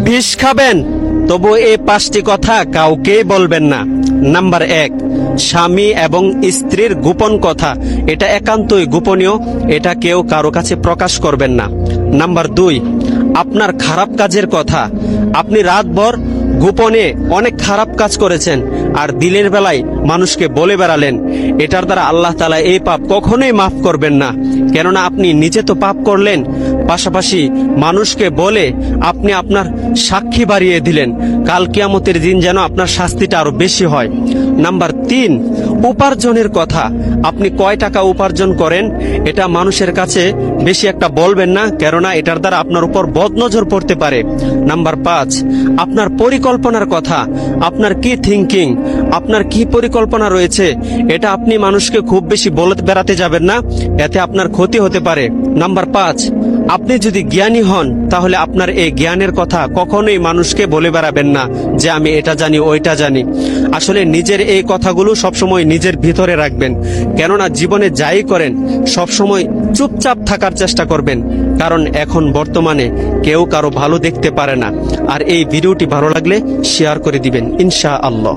বিষ খাবেন, তবু এই 5টি কথা কাউকেই বলবেন না। নাম্বার 1, স্বামী এবং স্ত্রীর গোপন কথা, এটা একান্তই গোপনীয়, এটা কেউ কারো কাছে প্রকাশ করবেন না। নাম্বার 2, আপনার খারাপ কাজের কথা, আপনি রাতভর গোপনে অনেক খারাপ কাজ করেছেন আর দিনের বেলায় মানুষকে বলে বেড়ালেন, এটার দ্বারা আল্লাহ তাআলা এই পাপ কখনোই মাফ করবেন না। কেননা আপনি নিজে তো পাপ করলেন, পাশাপাশি মানুষকে বলে আপনি আপনার সাক্ষী বাড়িয়ে দিলেন। কাল কিয়ামতের দিন যেন আপনার শাস্তিটা আরো বেশি হয়। নাম্বার 3, উপার্জনের কথা, আপনি কয় টাকা উপার্জন করেন এটা মানুষের কাছে বেশি একটা বলবেন না, কেননা এটার দ্বারা আপনার উপর বদনজর পড়তে পারে। নাম্বার 5, আপনার পরিকল্পনার কথা, আপনার কি থিঙ্কিং, আপনার কি পরিকল্পনা রয়েছে, এটা আপনি মানুষকে খুব বেশি বলে বেড়াতে যাবেন না, এতে আপনার ক্ষতি হতে পারে। নাম্বার 5, আপনি যদি জ্ঞানী হন তাহলে আপনার এই জ্ঞানের কথা কখনোই মানুষকে বলে বেড়াবেন না যে আমি এটা জানি ওইটা জানি। আসলে নিজের এই কথাগুলো সবসময় নিজের ভিতরে রাখবেন, কেননা জীবনে যাই করেন সবসময় চুপচাপ থাকার চেষ্টা করবেন, কারণ এখন বর্তমানে কেউ কারো ভালো দেখতে পারে না। আর এই ভিডিওটি ভালো লাগলে শেয়ার করে দিবেন ইনশাআল্লাহ।